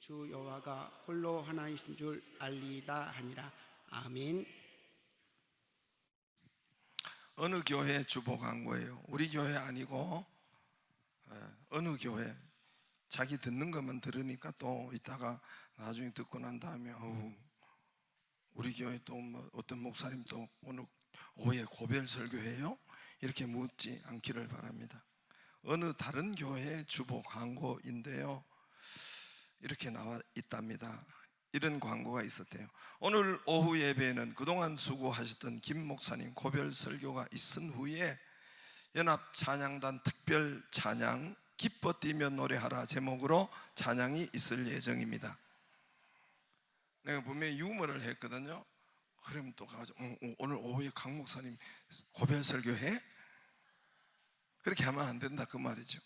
주 여호와가 홀로 하나이신 줄 알리다 하니라. 아멘. 어느 교회 주보 광고예요? 우리 교회 아니고 어느 교회. 자기 듣는 것만 들으니까 또 이따가 나중에 듣고 난 다음에 우리 교회 또 뭐 어떤 목사님 또 오늘 오후에 고별 설교해요? 이렇게 묻지 않기를 바랍니다. 어느 다른 교회의 주보 광고인데요, 이렇게 나와 있답니다. 이런 광고가 있었대요. 오늘 오후 예배에는 그동안 수고하셨던 김 목사님 고별 설교가 있은 후에 연합 찬양단 특별 찬양 기뻐 뛰며 노래하라 제목으로 찬양이 있을 예정입니다. 내가 분명히 유머를 했거든요. 그러면 또 가가지고 오늘 오후에 강 목사님 고별 설교해? 그렇게 하면 안 된다 그 말이죠.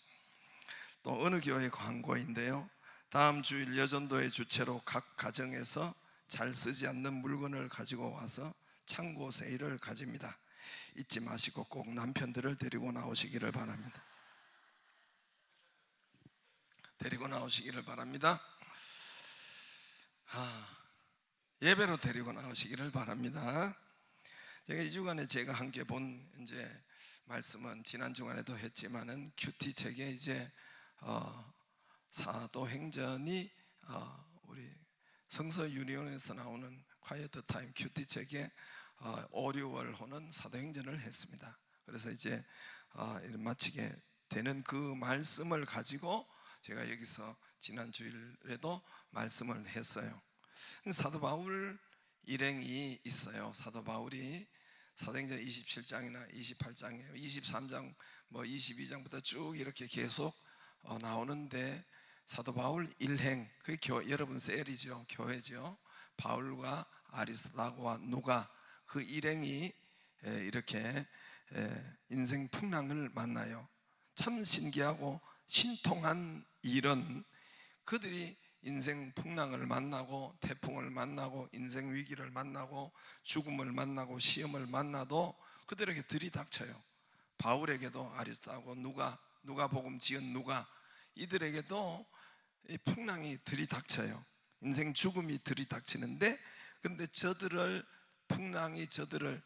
또 어느 교회 광고인데요, 다음 주일 여전도의 주체로 각 가정에서 잘 쓰지 않는 물건을 가지고 와서 창고 세일을 가집니다. 잊지 마시고 꼭 남편들을 데리고 나오시기를 바랍니다. 데리고 나오시기를 바랍니다. 예배로 데리고 나오시기를 바랍니다. 제가 이 주간에 제가 함께 본 이제 말씀은 지난 주간에도 했지만은 큐티 책에 이제 사도행전이 우리 성서 유니온에서 나오는 콰이어트 타임 큐티 책에 5, 6월 호는 사도행전을 했습니다. 그래서 이제 마치게 되는 그 말씀을 가지고 제가 여기서 지난 주일에도 말씀을 했어요. 사도 바울 일행이 있어요. 사도 바울이 사도행전 27장이나 28장에 23장 뭐 22장부터 쭉 이렇게 계속 나오는데, 사도 바울 일행, 그 여러분 셀이죠, 교회죠. 바울과 아리스다고와 누가, 그 일행이 이렇게 인생 풍랑을 만나요. 참 신기하고 신통한 일은, 그들이 인생 풍랑을 만나고 태풍을 만나고 인생 위기를 만나고 죽음을 만나고 시험을 만나도 그들에게 들이닥쳐요. 바울에게도 아리스다고 누가 복음 지은 누가, 이들에게도 이 풍랑이 들이닥쳐요. 인생 죽음이 들이닥치는데, 그런데 풍랑이 저들을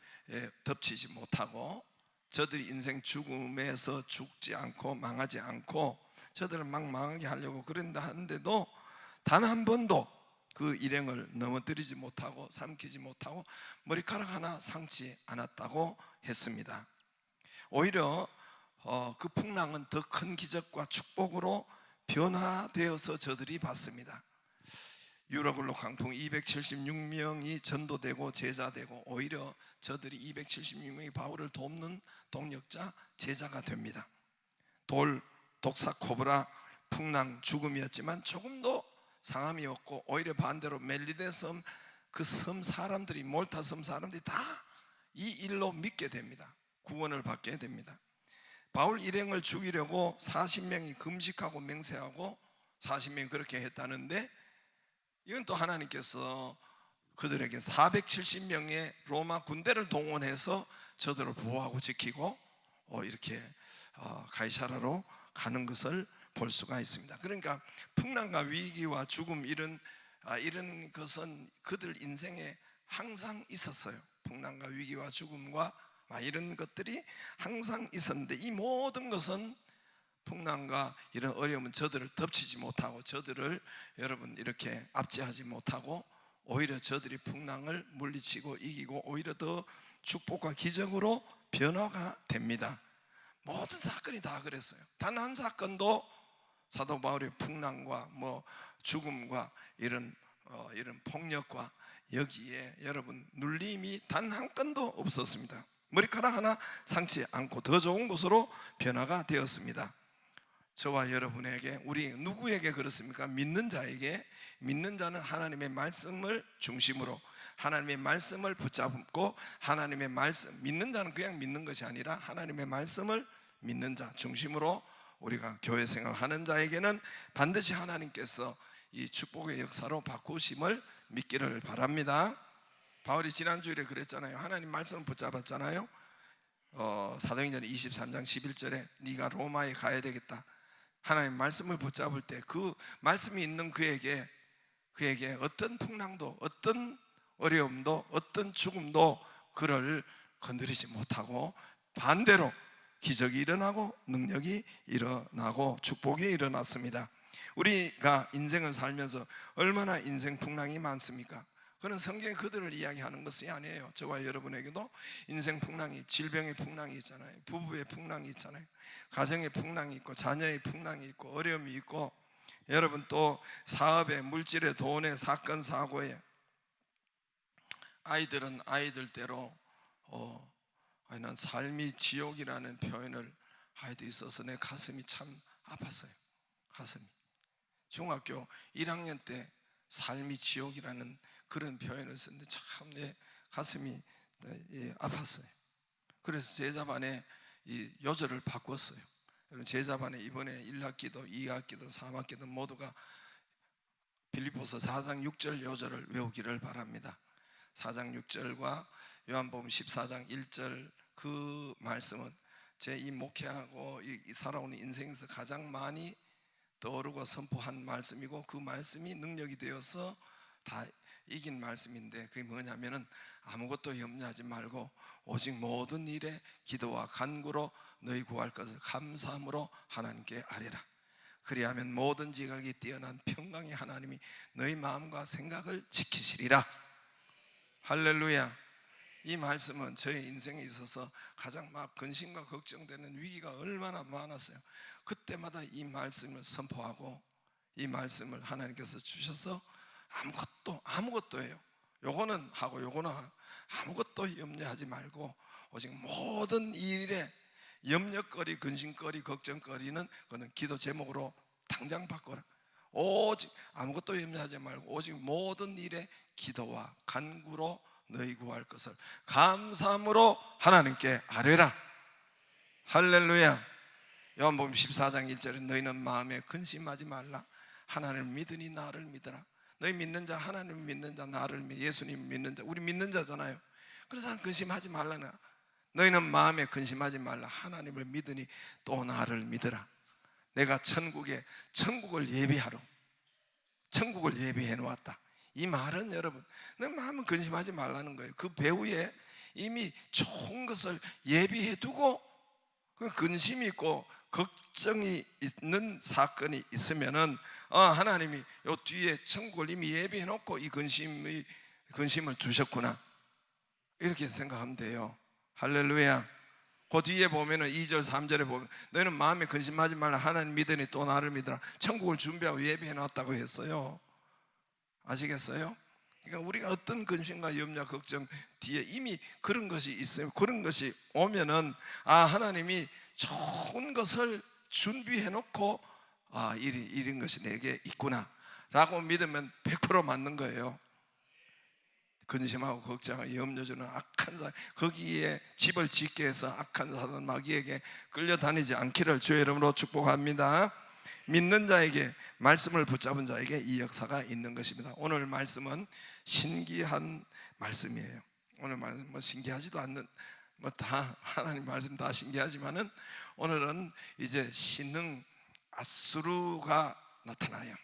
덮치지 못하고, 저들이 인생 죽음에서 죽지 않고 망하지 않고 저들을 막 망하게 하려고 그런다 하는데도 단 한 번도 그 일행을 넘어뜨리지 못하고 삼키지 못하고 머리카락 하나 상치 않았다고 했습니다. 오히려 그 풍랑은 더 큰 기적과 축복으로 변화되어서 저들이 받습니다. 유라굴로 강풍 276명이 전도되고 제자되고, 오히려 저들이 276명이 바울을 돕는 동력자, 제자가 됩니다. 독사, 코브라, 풍랑, 죽음이었지만 조금도 상함이 없고, 오히려 반대로 멜리데 섬, 그 섬 사람들이, 몰타 섬 사람들이 다 이 일로 믿게 됩니다. 구원을 받게 됩니다. 바울 일행을 죽이려고 40명이 금식하고 맹세하고 40명이 그렇게 했다는데, 이건 또 하나님께서 그들에게 470명의 로마 군대를 동원해서 저들을 보호하고 지키고 이렇게 가이사라로 가는 것을 볼 수가 있습니다. 그러니까 풍랑과 위기와 죽음, 이런 것은 그들 인생에 항상 있었어요. 풍랑과 위기와 죽음과 이런 것들이 항상 있었는데, 이 모든 것은 풍랑과 이런 어려움은 저들을 덮치지 못하고, 저들을 여러분 이렇게 압제하지 못하고, 오히려 저들이 풍랑을 물리치고 이기고 오히려 더 축복과 기적으로 변화가 됩니다. 모든 사건이 다 그랬어요. 단 한 사건도 사도 바울의 풍랑과 죽음과 이런 폭력과 여기에 여러분 눌림이 단 한 건도 없었습니다. 머리카락 하나 상치 않고 더 좋은 곳으로 변화가 되었습니다. 저와 여러분에게, 우리 누구에게 그렇습니까? 믿는 자에게. 믿는 자는 하나님의 말씀을 중심으로 하나님의 말씀을 붙잡고, 하나님의 말씀, 믿는 자는 그냥 믿는 것이 아니라 하나님의 말씀을 믿는 자 중심으로 우리가 교회 생활하는 자에게는 반드시 하나님께서 이 축복의 역사로 바꾸심을 믿기를 바랍니다. 바울이 지난주일에 그랬잖아요. 하나님 말씀을 붙잡았잖아요. 사도행전 23장 11절에 네가 로마에 가야 되겠다. 하나님 말씀을 붙잡을 때 그 말씀이 있는 그에게 어떤 풍랑도, 어떤 어려움도, 어떤 죽음도 그를 건드리지 못하고 반대로 기적이 일어나고 능력이 일어나고 축복이 일어났습니다. 우리가 인생을 살면서 얼마나 인생 풍랑이 많습니까? 그는 성경에 그들을 이야기하는 것이 아니에요. 저와 여러분에게도 인생 풍랑이, 질병의 풍랑이 있잖아요. 부부의 풍랑이 있잖아요. 가정의 풍랑이 있고 자녀의 풍랑이 있고 어려움이 있고, 여러분 또 사업에, 물질에, 돈에, 사건 사고에, 아이들은 아이들대로 난 삶이 지옥이라는 표현을 아이들이 써서 내 가슴이 참 아팠어요. 가슴이. 중학교 1학년 때 삶이 지옥이라는 그런 표현을 썼는데 참 내 가슴이 아팠어요. 그래서 제자반에 이 요절을 바꿨어요. 여러분 제자반에 이번에 1학기도 2학기도 3학기도 모두가 빌립보서 4장 6절 요절을 외우기를 바랍니다. 4장 6절과 요한복음 14장 1절 그 말씀은 제 이 목회하고 이 살아오는 인생에서 가장 많이 떠오르고 선포한 말씀이고, 그 말씀이 능력이 되어서 다 이긴 말씀인데, 그게 뭐냐면은 아무것도 염려하지 말고 오직 모든 일에 기도와 간구로 너희 구할 것을 감사함으로 하나님께 아뢰라. 그리하면 모든 지각이 뛰어난 평강의 하나님이 너희 마음과 생각을 지키시리라. 할렐루야. 이 말씀은 저의 인생에 있어서 가장 막 근심과 걱정되는 위기가 얼마나 많았어요. 그때마다 이 말씀을 선포하고 이 말씀을 하나님께서 주셔서 아무것도예요. 요거는 하고 요거는 하고 아무것도 염려하지 말고 오직 모든 일에 염려거리, 근심거리, 걱정거리는 그는 기도 제목으로 당장 바꿔라. 오직 아무것도 염려하지 말고 오직 모든 일에 기도와 간구로 너희 구할 것을 감사함으로 하나님께 아뢰라. 할렐루야. 요한복음 14장 1절에 너희는 마음에 근심하지 말라. 하나님을 믿으니 나를 믿어라. 너희 믿는 자, 하나님을 믿는 자, 나를 믿, 예수님 믿는 자, 우리 믿는 자잖아요. 그래서 근심하지 말라는, 너희는 마음에 근심하지 말라. 하나님을 믿으니 또 나를 믿어라. 내가 천국을 예비하러, 천국을 예비해 놓았다. 이 말은 여러분, 내 마음은 근심하지 말라는 거예요. 그 배후에 이미 좋은 것을 예비해 두고, 그 근심이 있고 걱정이 있는 사건이 있으면은 하나님이 요 뒤에 천국을 이미 예비해 놓고 이 근심을 주셨구나, 이렇게 생각하면 돼요. 할렐루야. 그 뒤에 보면은 2절 3절에 보면 너희는 마음에 근심하지 말라. 하나님 믿으니 또 나를 믿으라. 천국을 준비하고 예비해 놨다고 했어요. 아시겠어요? 그러니까 우리가 어떤 근심과 염려, 걱정 뒤에 이미 그런 것이 있어요. 그런 것이 오면은 하나님이 좋은 것을 준비해 놓고 이런 것이 내게 있구나 라고 믿으면 100% 맞는 거예요. 근심하고 걱정하고 염려주는 악한 사람, 거기에 집을 짓게 해서 악한 사단 마귀에게 끌려다니지 않기를 주의 이름으로 축복합니다. 믿는 자에게, 말씀을 붙잡은 자에게 이 역사가 있는 것입니다. 오늘 말씀은 신기한 말씀이에요. 오늘 말씀 뭐 신기하지도 않는, 뭐 다 하나님 말씀 다 신기하지만은 오늘은 이제 신흥 아수르가 나타나요.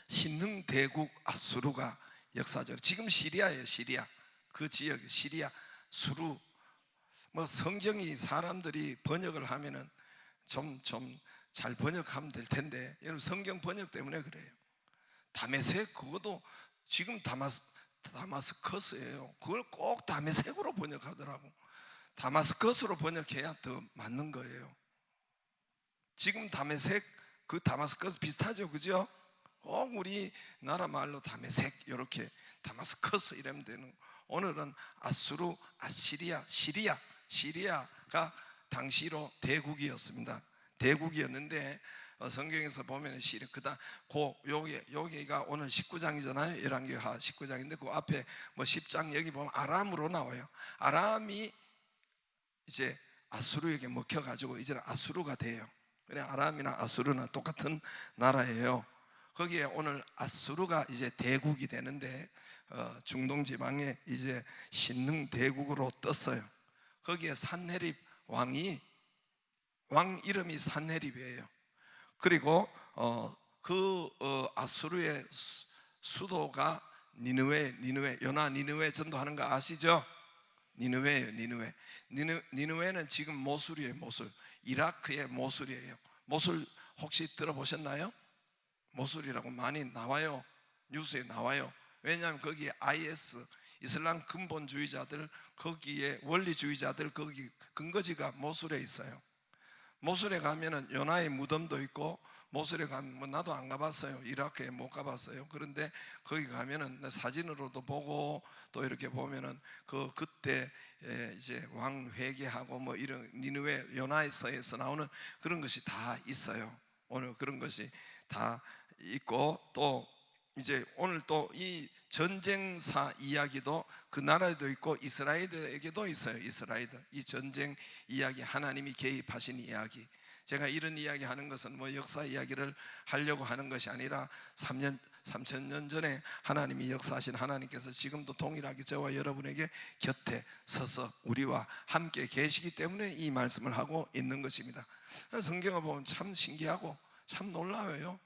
신흥 대국 아수르가 역사적으로 지금 시리아예요. 시리아 그 지역, 시리아 수루. 뭐 성경이 사람들이 번역을 하면은 좀 잘 번역하면 될 텐데, 여러분 성경 번역 때문에 그래요. 다메섹, 그것도 지금 다마스커스예요. 그걸 꼭 다메섹으로 번역하더라고. 다마스커스로 번역해야 더 맞는 거예요. 지금 다메섹, 그 다마스커스 비슷하죠, 그죠? 꼭 우리나라 말로 다메섹, 이렇게 다마스커스 이러면 되는. 오늘은 아수르, 아시리아, 시리아가 당시로 대국이었습니다. 대국이었는데 성경에서 보면 시리아, 그다음 여기가 오늘 19장이잖아요. 열왕기하 19장인데 그 앞에 뭐 10장 여기 보면 아람으로 나와요. 아람이 이제 아수르에게 먹혀가지고 이제는 아수르가 돼요. 그래, 아람이나 아수르나 똑같은 나라예요. 거기에 오늘 아수르가 이제 대국이 되는데 중동 지방에 이제 신흥 대국으로 떴어요. 거기에 산헤립 왕 이름이 산헤립이에요. 그리고 아수르의 수도가 니느웨, 요나 니느웨 전도하는 거 아시죠? 니느웨예요. 니느웨는 지금 모술이에요. 모술, 이라크의 모술이에요. 모술 혹시 들어보셨나요? 모술이라고 많이 나와요. 뉴스에 나와요. 왜냐하면 거기에 IS, 이슬람 근본주의자들, 거기에 원리주의자들, 거기 근거지가 모술에 있어요. 모술에 가면은 요나의 무덤도 있고, 모술에 가면 뭐 나도 안 가봤어요. 이라크에 못 가봤어요. 그런데 거기 가면은 사진으로도 보고 또 이렇게 보면은 그때 이제 왕 회개하고 뭐 이런 니느웨 요나서에서 나오는 그런 것이 다 있어요. 오늘 그런 것이 다 있고, 또 이제 오늘 또 이 전쟁사 이야기도 그 나라에도 있고 이스라엘에게도 있어요. 이스라엘 이 전쟁 이야기, 하나님이 개입하신 이야기. 제가 이런 이야기 하는 것은 뭐 역사 이야기를 하려고 하는 것이 아니라 3,000년 전에 하나님이 역사하신 하나님께서 지금도 동일하게 저와 여러분에게 곁에 서서 우리와 함께 계시기 때문에 이 말씀을 하고 있는 것입니다. 성경을 보면 참 신기하고 참 놀라워요.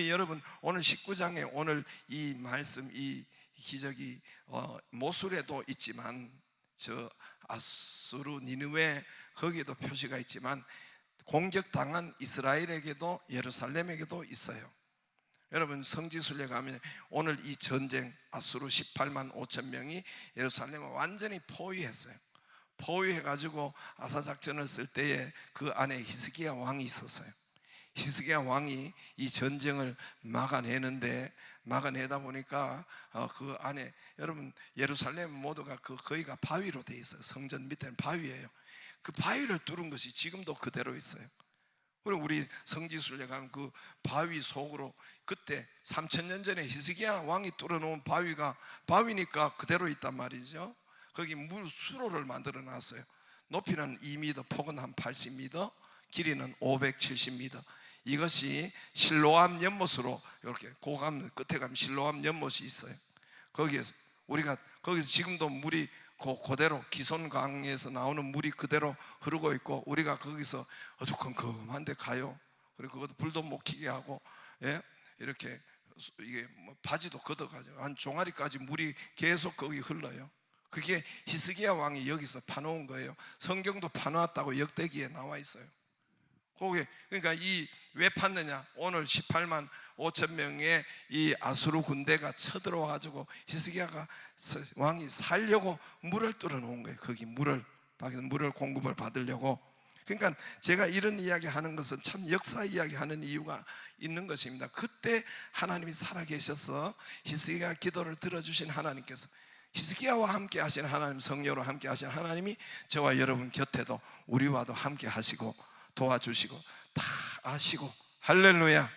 여러분, 오늘 19장에 오늘 이 말씀, 이 기적이 모술에도 있지만, 저 아수르 니느웨 거기에도 표시가 있지만, 공격당한 이스라엘에게도 예루살렘에게도 있어요. 여러분, 성지순례 가면 오늘 이 전쟁, 아수르 18만 5천 명이 예루살렘을 완전히 포위했어요. 포위해가지고 아사작전을 쓸 때에 그 안에 히스기야 왕이 있었어요. 히스기야 왕이 이 전쟁을 막아내다 보니까 그 안에, 여러분, 예루살렘 모두가 거기가 바위로 돼 있어요. 성전 밑에는 바위예요. 그 바위를 뚫은 것이 지금도 그대로 있어요. 그리고 우리 성지순례 가면 그 바위 속으로, 그때 3,000년 전에 히스기야 왕이 뚫어놓은 바위니까 그대로 있단 말이죠. 거기 물 수로를 만들어 놨어요. 높이는 2m, 폭은 한 80m, 길이는 570m. 이것이 실로암 연못으로, 이렇게 고감 끝에 가면 실로암 연못이 있어요. 거기서 지금도 물이 그대로 기손강에서 나오는 물이 그대로 흐르고 있고, 우리가 거기서 어두컴컴한데 가요. 그리고 그것도 불도 못 켜게 하고, 이렇게 이게 뭐 바지도 걷어가지고 한 종아리까지 물이 계속 거기 흘러요. 그게 히스기야 왕이 여기서 파놓은 거예요. 성경도 파놓았다고 역대기에 나와 있어요. 그러니까 왜 팠느냐? 오늘 18만 5천 명의 이 아수르 군대가 쳐들어와가지고 히스기야가 왕이 살려고 물을 뚫어 놓은 거예요. 거기 물을 공급을 받으려고. 그러니까 제가 이런 이야기 하는 것은 참 역사 이야기 하는 이유가 있는 것입니다. 그때 하나님이 살아계셔서 히스기야 기도를 들어주신 하나님께서, 히스기야와 함께 하신 하나님, 성령으로 함께 하신 하나님이 저와 여러분 곁에도 우리와도 함께 하시고 도와주시고 다 아시고, 할렐루야.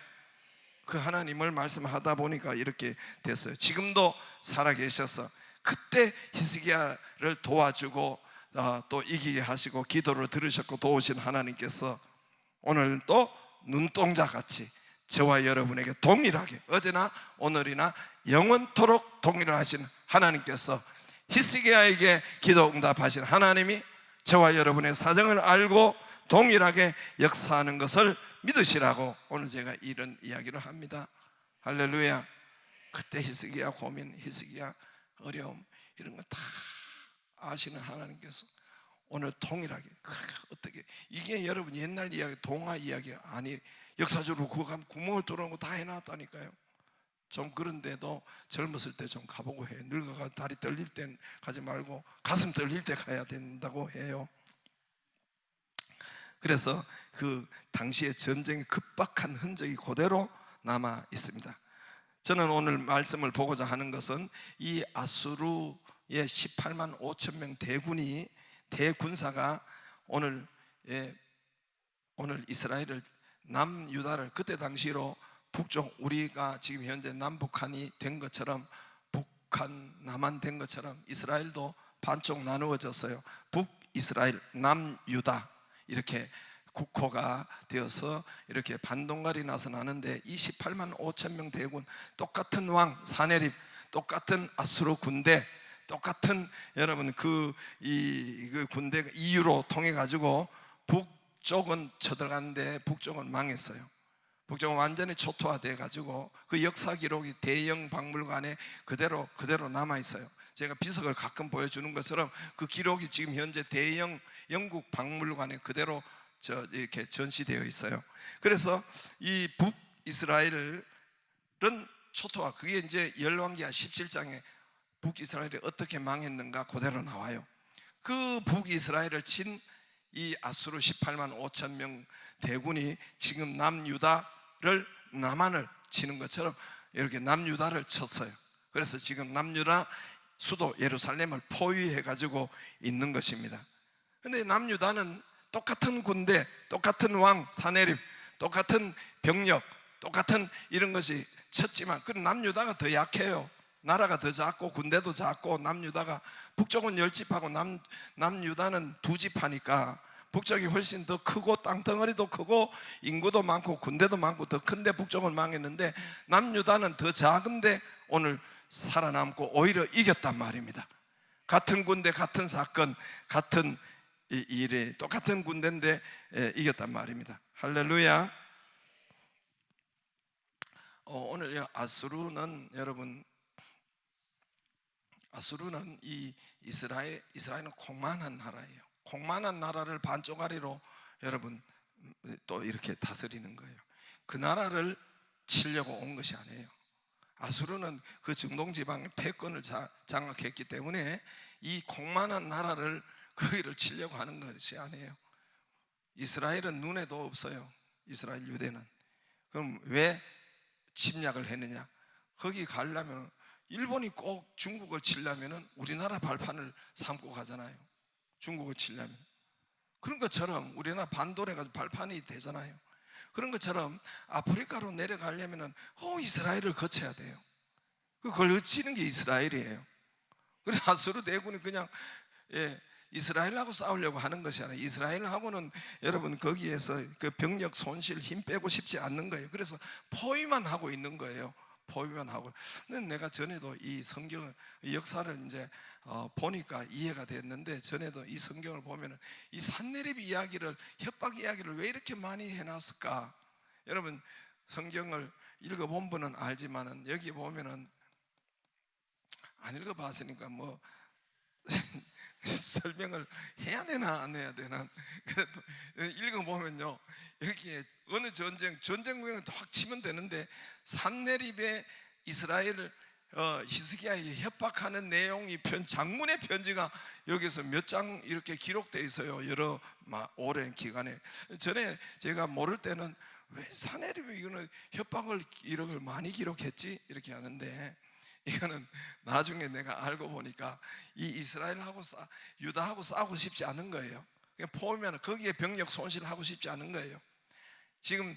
그 하나님을 말씀하다 보니까 이렇게 됐어요. 지금도 살아계셔서 그때 히스기야를 도와주고 또 이기게 하시고 기도를 들으셨고 도우신 하나님께서 오늘 또 눈동자같이 저와 여러분에게 동일하게, 어제나 오늘이나 영원토록 동일하신 하나님께서, 히스기야에게 기도 응답하신 하나님이 저와 여러분의 사정을 알고 동일하게 역사하는 것을 믿으시라고 오늘 제가 이런 이야기를 합니다. 할렐루야. 그때 히스기야 고민, 히스기야 어려움, 이런 거 다 아시는 하나님께서 오늘 동일하게, 어떻게 이게 여러분 옛날 이야기, 동화 이야기 아니, 역사적으로 그거 가면 구멍을 뚫어놓은 거 다 해놨다니까요. 좀 그런데도 젊었을 때 좀 가보고 해요. 늙어가 다리 떨릴 땐 가지 말고 가슴 떨릴 때 가야 된다고 해요. 그래서 그 당시의 전쟁의 급박한 흔적이 그대로 남아 있습니다. 저는 오늘 말씀을 보고자 하는 것은 이 아수르의 18만 5천 명 대군사가 오늘 이스라엘을, 남유다를, 그때 당시로 북쪽, 우리가 지금 현재 남북한이 된 것처럼, 북한 남한 된 것처럼 이스라엘도 반쪽 나누어졌어요. 북이스라엘, 남유다, 이렇게 국호가 되어서 이렇게 반동갈이 나서 나는데, 이 18만 5천 명 대군, 똑같은 왕 사네립, 똑같은 아수르 군대, 똑같은 여러분 그 군대가 이유로 통해 가지고 북쪽은 쳐들어갔는데 북쪽은 망했어요. 북쪽은 완전히 초토화돼 가지고 그 역사 기록이 대영 박물관에 그대로 남아 있어요. 제가 비석을 가끔 보여주는 것처럼 그 기록이 지금 현재 대영 영국 박물관에 그대로 이렇게 전시되어 있어요. 그래서 이 북이스라엘은 초토화, 그게 이제 열왕기하 17장에 북이스라엘이 어떻게 망했는가 그대로 나와요. 그 북이스라엘을 친 이 아수르 18만 5천 명 대군이 지금 남한을 치는 것처럼 이렇게 남유다를 쳤어요. 그래서 지금 남유다 수도 예루살렘을 포위해 가지고 있는 것입니다. 근데 남유다는 똑같은 군대, 똑같은 왕 사네립, 똑같은 병력, 똑같은 이런 것이 쳤지만 그 남유다가 더 약해요. 나라가 더 작고 군대도 작고, 남유다가 북쪽은 10집하고 남유다는 2집하니까 북쪽이 훨씬 더 크고 땅덩어리도 크고 인구도 많고 군대도 많고 더 큰데 북쪽은 망했는데 남유다는 더 작은데 오늘 살아남고 오히려 이겼단 말입니다. 같은 군대, 같은 사건, 같은 일에 똑같은 군대인데 이겼단 말입니다. 할렐루야. 오늘 아수르는 여러분, 아수르는 이 이스라엘은 공만한 나라예요. 공만한 나라를 반쪽아리로 여러분 또 이렇게 다스리는 거예요. 그 나라를 치려고 온 것이 아니에요. 아수르는 그 중동 지방의 패권을 장악했기 때문에 이 공만한 나라를 거기를 치려고 하는 것이 아니에요. 이스라엘은 눈에도 없어요. 이스라엘 유대는. 그럼 왜 침략을 했느냐? 거기 가려면 일본이 꼭 중국을 치려면 우리나라 발판을 삼고 가잖아요. 중국을 치려면. 그런 것처럼 우리나라 반도래가 발판이 되잖아요. 그런 것처럼 아프리카로 내려가려면 이스라엘을 거쳐야 돼요. 그걸 거치는 게 이스라엘이에요. 그래서 아수르 대군이 그냥 이스라엘하고 싸우려고 하는 것이 아니라 이스라엘하고는 여러분 거기에서 그 병력 손실, 힘 빼고 싶지 않는 거예요. 그래서 포위만 하고 있는 거예요. 포위만 하고. 근데 내가 전에도 이 성경을, 역사를 이제 보니까 이해가 됐는데, 전에도 이 성경을 보면은 이 산내립 이야기를, 협박 이야기를 왜 이렇게 많이 해놨을까? 여러분 성경을 읽어본 분은 알지만은 여기 보면은 안 읽어봤으니까 뭐 설명을 해야 되나 안 해야 되나. 그래도 읽어보면요, 여기에 어느 전쟁 확 치면 되는데 산내립의 이스라엘을 히스기야에게 협박하는 내용이 장문의 편지가 여기서 몇 장 이렇게 기록되어 있어요. 여러 오랜 기간에. 전에 제가 모를 때는 왜 산내립이 이거는 협박을 이렇게 많이 기록했지 이렇게 하는데, 이거는 나중에 내가 알고 보니까 이 이스라엘하고 유다하고 싸우고 싶지 않은 거예요. 포위면 거기에 병력 손실하고 싶지 않은 거예요. 지금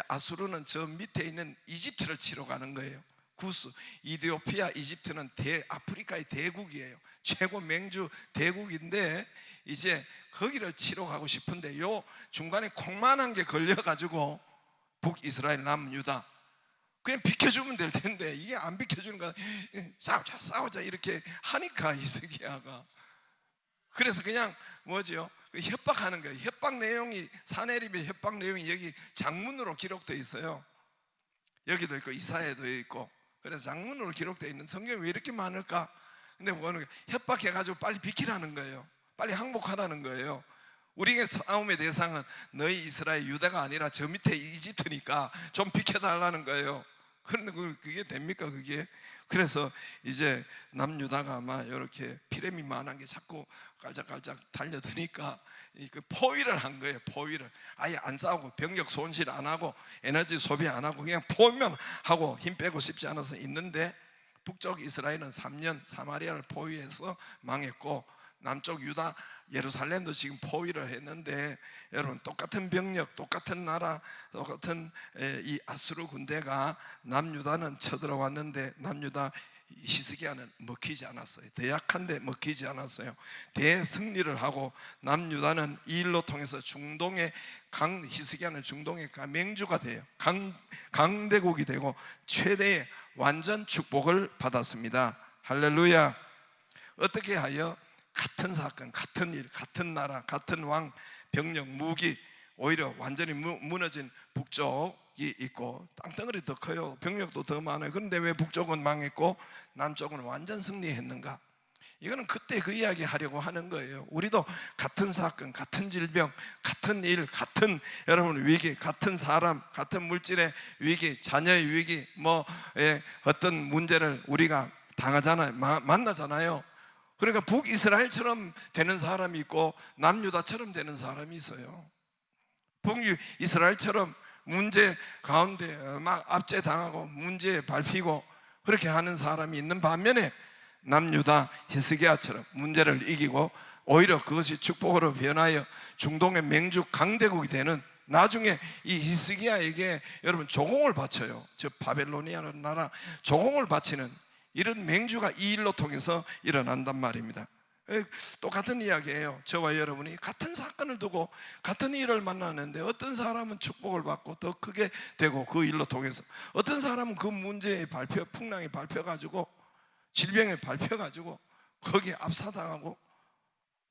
아수르는 저 밑에 있는 이집트를 치러 가는 거예요. 구스, 이디오피아, 이집트는 아프리카의 대국이에요. 최고 맹주 대국인데 이제 거기를 치러 가고 싶은데 요 중간에 콩만한 게 걸려가지고 북이스라엘, 남유다 그냥 비켜주면 될 텐데 이게 안 비켜주는 거야. 싸우자 이렇게 하니까 히스기야가, 그래서 그냥 뭐죠? 협박하는 거예요. 협박 내용이, 산헤립의 협박 내용이 여기 장문으로 기록되어 있어요. 여기도 있고 이사야에도 있고. 그래서 장문으로 기록되어 있는 성경이 왜 이렇게 많을까? 근데 뭐는 협박해가지고 빨리 비키라는 거예요. 빨리 항복하라는 거예요. 우리의 싸움의 대상은 너희 이스라엘 유다가 아니라 저 밑에 이집트니까 좀 비켜달라는 거예요. 그런데 그게 됩니까 그게? 그래서 이제 남유다가 아마 이렇게 피레미만한 게 자꾸 깔짝깔짝 달려드니까 그 포위를 한 거예요. 포위를 아예 안 싸우고 병력 손실 안 하고 에너지 소비 안 하고 그냥 포위만 하고 힘 빼고 싶지 않아서 있는데, 북쪽 이스라엘은 3년 사마리아를 포위해서 망했고 남쪽 유다 예루살렘도 지금 포위를 했는데, 여러분 똑같은 병력, 똑같은 나라, 똑같은 이 아수르 군대가 남유다는 쳐들어왔는데 남유다 히스기야는 먹히지 않았어요. 더 약한데 먹히지 않았어요. 대승리를 하고 남유다는 이 일로 통해서 중동의 히스기야는 중동의 맹주가 돼요. 강대국이 되고 최대의 완전 축복을 받았습니다. 할렐루야. 어떻게 하여? 같은 사건, 같은 일, 같은 나라, 같은 왕, 병력, 무기, 오히려 완전히 무너진 북쪽 북쪽이 있고 땅덩어리 더 커요. 병력도 더 많아요. 그런데 왜 북쪽은 망했고 남쪽은 완전 승리했는가? 이거는 그때 그 이야기 하려고 하는 거예요. 우리도 같은 사건, 같은 질병, 같은 일, 같은 여러분 위기, 같은 사람, 같은 물질의 위기, 자녀의 위기, 어떤 문제를 우리가 당하잖아요. 만나잖아요. 그러니까 북이스라엘처럼 되는 사람이 있고 남유다처럼 되는 사람이 있어요. 북이스라엘처럼 문제 가운데 막 압제당하고 문제에 밟히고 그렇게 하는 사람이 있는 반면에 남유다 히스기야처럼 문제를 이기고 오히려 그것이 축복으로 변하여 중동의 맹주 강대국이 되는, 나중에 이 히스기야에게 여러분 조공을 바쳐요. 저 바벨로니아라는 나라 조공을 바치는 이런 맹주가 이 일로 통해서 일어난단 말입니다. 똑같은 이야기예요. 저와 여러분이 같은 사건을 두고 같은 일을 만나는데 어떤 사람은 축복을 받고 더 크게 되고 그 일로 통해서, 어떤 사람은 그 문제에 풍랑이 밟혀가지고 질병에 밟혀가지고 거기에 압사당하고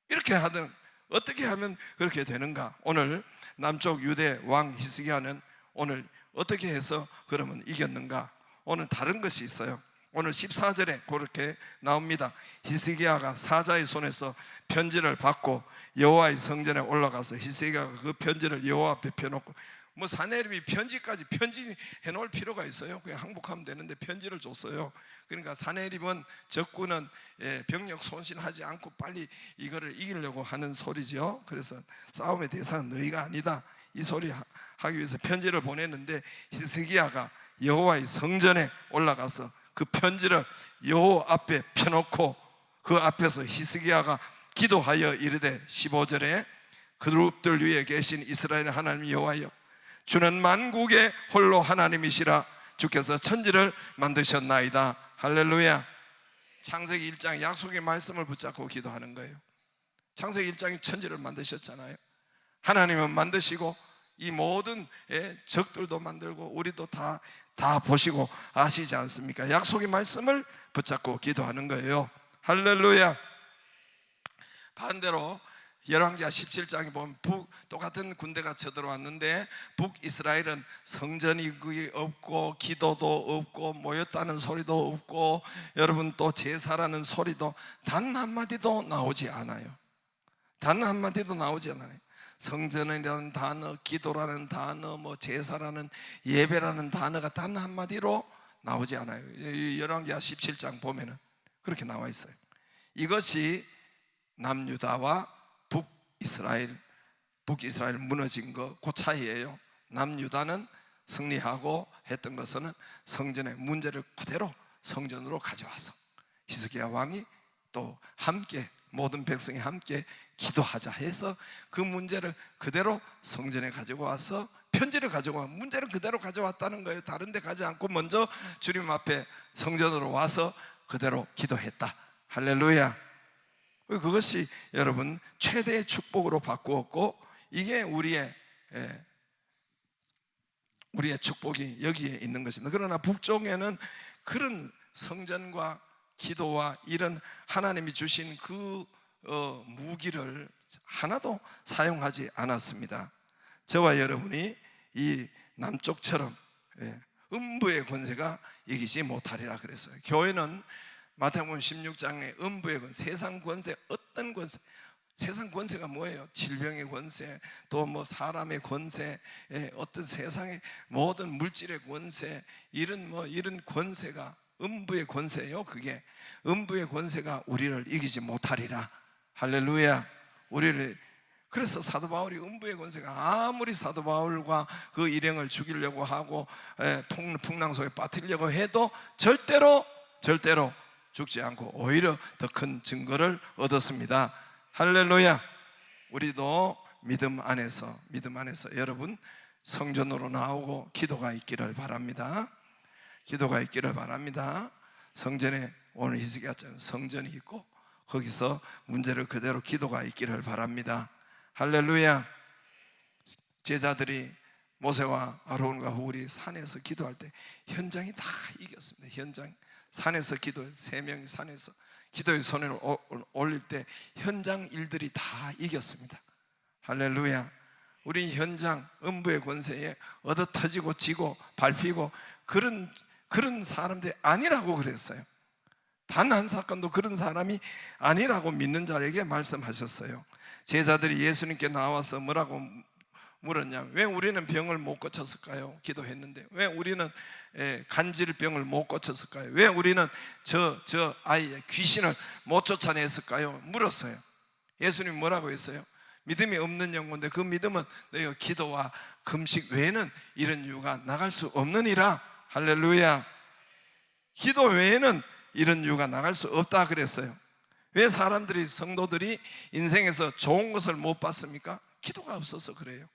이렇게 하든 어떻게 하면 그렇게 되는가? 오늘 남쪽 유대 왕 히스기야는 오늘 어떻게 해서 그러면 이겼는가? 오늘 다른 것이 있어요. 오늘 14절에 그렇게 나옵니다. 히스기야가 사자의 손에서 편지를 받고 여호와의 성전에 올라가서 히스기야가 그 편지를 여호와 앞에 펴놓고, 사내립이 편지까지 편지해 놓을 필요가 있어요? 그냥 항복하면 되는데 편지를 줬어요. 그러니까 사내립은 적군은 병력 손실하지 않고 빨리 이거를 이기려고 하는 소리죠. 그래서 싸움의 대상은 너희가 아니다, 이 소리 하기 위해서 편지를 보냈는데 히스기야가 여호와의 성전에 올라가서 그 편지를 여호와 앞에 펴놓고 그 앞에서 히스기야가 기도하여 이르되 15절에 그룹들 위에 계신 이스라엘 하나님 여호와여, 주는 만국의 홀로 하나님이시라. 주께서 천지를 만드셨나이다. 할렐루야. 창세기 1장 약속의 말씀을 붙잡고 기도하는 거예요. 창세기 1장이 천지를 만드셨잖아요. 하나님은 만드시고 이 모든 적들도 만들고 우리도 다 보시고 아시지 않습니까? 약속의 말씀을 붙잡고 기도하는 거예요. 할렐루야. 반대로 열왕기하 17장에 보면 똑같은 군대가 쳐들어왔는데 북이스라엘은 성전이 거기 없고 기도도 없고 모였다는 소리도 없고 여러분 또 제사라는 소리도 단 한마디도 나오지 않아요. 단 한마디도 나오지 않아요. 성전이라는 단어, 기도라는 단어, 제사라는 예배라는 단어가 단 한마디로 나오지 않아요. 열왕기하 17장 보면은 그렇게 나와 있어요. 이것이 남유다와 북이스라엘 무너진 거 그 차이예요. 남유다는 승리하고 했던 것은 성전의 문제를 그대로 성전으로 가져와서 히스기야 왕이 또 함께 모든 백성이 함께 기도하자 해서 그 문제를 그대로 성전에 가지고 와서 편지를 가지고 와 문제를 그대로 가져왔다는 거예요. 다른 데 가지 않고 먼저 주님 앞에 성전으로 와서 그대로 기도했다. 할렐루야. 그것이 여러분 최대의 축복으로 바꾸었고 이게 우리의 축복이 여기에 있는 것입니다. 그러나 북쪽에는 그런 성전과 기도와 이런 하나님이 주신 그 무기를 하나도 사용하지 않았습니다. 저와 여러분이 이 남쪽처럼 음부의 권세가 이기지 못하리라 그랬어요. 교회는 마태복음 16장에 음부의 권세, 세상 권세, 어떤 권세, 세상 권세가 뭐예요? 질병의 권세, 또 사람의 권세, 어떤 세상의 모든 물질의 권세, 이런 권세가 음부의 권세예요. 그게 음부의 권세가 우리를 이기지 못하리라. 할렐루야. 그래서 사도 바울이 음부의 권세가 아무리 사도 바울과 그 일행을 죽이려고 하고 풍랑 속에 빠뜨리려고 해도 절대로 죽지 않고 오히려 더 큰 증거를 얻었습니다. 할렐루야. 우리도 믿음 안에서 여러분 성전으로 나오고 기도가 있기를 바랍니다. 기도가 있기를 바랍니다. 성전에 오늘 히스기야처럼 성전이 있고 거기서 문제를 그대로 기도가 있기를 바랍니다. 할렐루야. 제자들이 모세와 아론과 후리 산에서 기도할 때 현장이 다 이겼습니다. 현장 산에서 기도해 3명이 산에서 기도의 손을 올릴 때 현장 일들이 다 이겼습니다. 할렐루야. 우리 현장 음부의 권세에 얻어 터지고 지고 밟히고 그런 사람들이 아니라고 그랬어요. 단 한 사건도 그런 사람이 아니라고 믿는 자에게 말씀하셨어요. 제자들이 예수님께 나와서 뭐라고 물었냐? 왜 우리는 병을 못 고쳤을까요? 기도했는데 왜 우리는 간질병을 못 고쳤을까요? 왜 우리는 저 아이의 귀신을 못 쫓아냈을까요? 물었어요. 예수님 뭐라고 했어요? 믿음이 없는 영혼인데 그 믿음은 너희가 기도와 금식 외에는 이런 이유가 나갈 수 없느니라. 할렐루야. 기도 외에는 이런 이유가 나갈 수 없다 그랬어요. 왜 사람들이, 성도들이 인생에서 좋은 것을 못 받습니까? 기도가 없어서 그래요.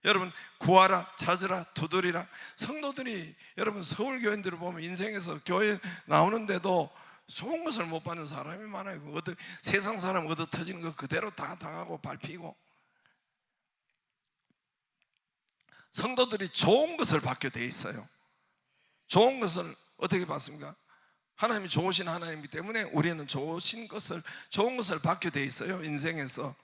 여러분, 구하라, 찾으라, 두드리라. 성도들이, 여러분 서울교인들을 보면 인생에서 교회 나오는데도 좋은 것을 못 받는 사람이 많아요. 세상 사람 얻어 터지는 거 그대로 다 당하고 밟히고. 성도들이 좋은 것을 받게 돼 있어요. 좋은 것을 어떻게 받습니까? 하나님이 좋으신 하나님이기 때문에 우리는 좋은 것을 받게 돼 있어요. 인생에서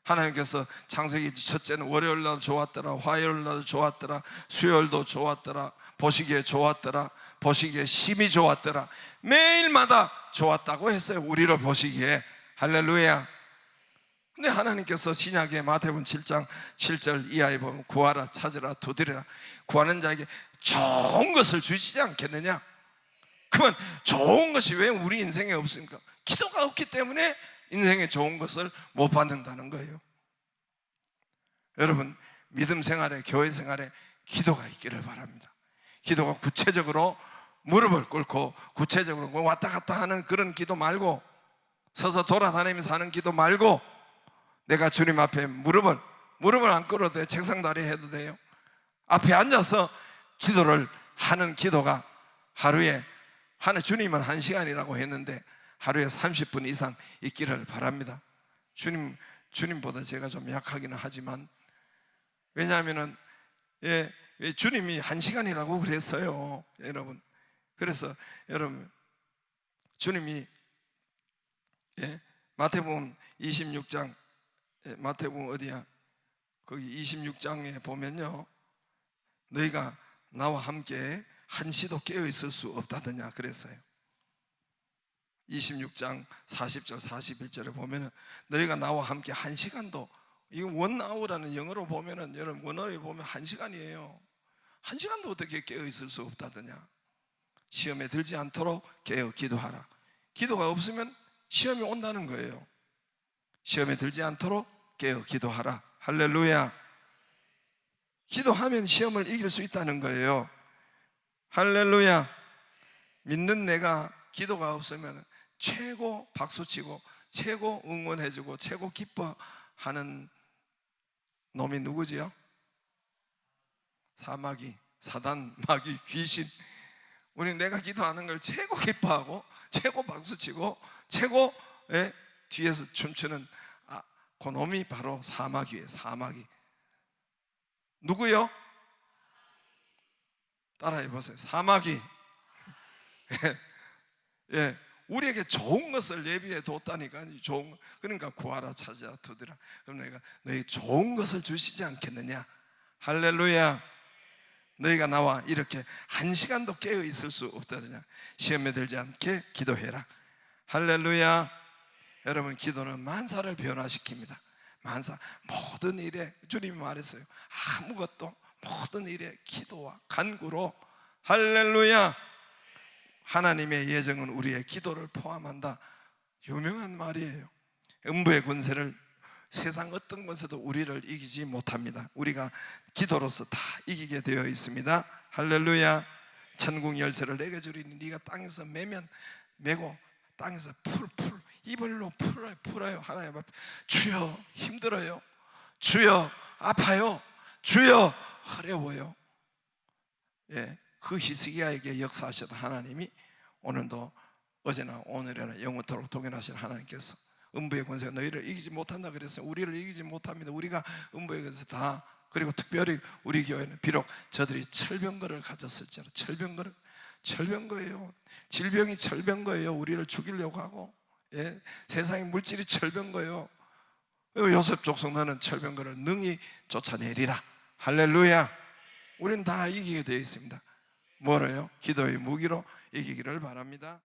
하나님께서 창세기 첫째는 월요일 날 좋았더라, 화요일 날 좋았더라, 수요일도 좋았더라, 보시기에 좋았더라, 보시기에 심히 좋았더라, 매일마다 좋았다고 했어요. 우리를 보시기에. 할렐루야. 근데 하나님께서 신약의 마태복음 7장 7절 이하에 보면 구하라, 찾으라, 두드리라. 구하는 자에게 좋은 것을 주시지 않겠느냐? 그러면 좋은 것이 왜 우리 인생에 없습니까? 기도가 없기 때문에 인생에 좋은 것을 못 받는다는 거예요. 여러분, 믿음 생활에, 교회 생활에 기도가 있기를 바랍니다. 기도가 구체적으로 무릎을 꿇고 구체적으로 왔다 갔다 하는 그런 기도 말고, 서서 돌아다니면서 하는 기도 말고, 내가 주님 앞에 무릎을 안 꿇어도 돼요. 책상 다리 해도 돼요. 앞에 앉아서 기도를 하는 기도가 하루에 주님은 1시간이라고 했는데 하루에 30분 이상 있기를 바랍니다. 주님보다 제가 좀 약하기는 하지만, 왜냐하면은 주님이 1시간이라고 그랬어요, 여러분. 그래서 여러분, 주님이 마태복음 26장, 마태복음 어디야? 거기 26장에 보면요, 너희가 나와 함께 한시도 깨어 있을 수 없다더냐 그랬어요. 26장 40절 41절에 보면은 너희가 나와 함께 1시간도, 이거 원아워라는 영어로 보면은, 여러분 원어에 보면 1시간이에요. 1시간도 어떻게 깨어 있을 수 없다더냐. 시험에 들지 않도록 깨어 기도하라. 기도가 없으면 시험이 온다는 거예요. 시험에 들지 않도록 깨어 기도하라. 할렐루야. 기도하면 시험을 이길 수 있다는 거예요. 할렐루야. 믿는 내가 기도가 없으면 최고 박수치고 최고 응원해주고 최고 기뻐하는 놈이 누구지요? 사마귀, 사단, 마귀, 귀신. 우리 내가 기도하는 걸 최고 기뻐하고 최고 박수치고 최고 뒤에서 춤추는 그 놈이 바로 사마귀예요. 사마귀. 누구요? 따라해 보세요. 사마귀. 우리에게 좋은 것을 예비해 뒀다니까. 그러니까 구하라, 찾으라, 두드리라. 그럼 내가 너희 좋은 것을 주시지 않겠느냐. 할렐루야. 너희가 나와 이렇게 1시간도 깨어 있을 수 없다더냐. 시험에 들지 않게 기도해라. 할렐루야. 여러분, 기도는 만사를 변화시킵니다. 만사, 모든 일에, 주님이 말했어요. 아무것도, 모든 일에 기도와 간구로. 할렐루야. 하나님의 예정은 우리의 기도를 포함한다. 유명한 말이에요. 음부의 권세를, 세상 어떤 것에도 우리를 이기지 못합니다. 우리가 기도로서 다 이기게 되어 있습니다. 할렐루야. 천국 열쇠를 내게 주리니 네가 땅에서 메고 땅에서 이불로 풀어요. 하나님 앞에, 주여 힘들어요, 주여 아파요, 주여 어려워요. 그 히스기야에게 역사하셨던 하나님이 오늘도 어제나 오늘이나 영원토록 동일하신 하나님께서 음부의 권세가 너희를 이기지 못한다 그랬어요. 우리를 이기지 못합니다. 우리가 음부의 권세 다, 그리고 특별히 우리 교회는 비록 저들이 철병거를 가졌을지라도, 철병거예요. 질병이 철병거예요. 우리를 죽이려고 하고, 세상의 물질이 철병거예요. 요셉 족속 너는 철병거를 능히 쫓아내리라. 할렐루야. 우리는 다 이기게 되어 있습니다. 뭐래요? 기도의 무기로 이기기를 바랍니다.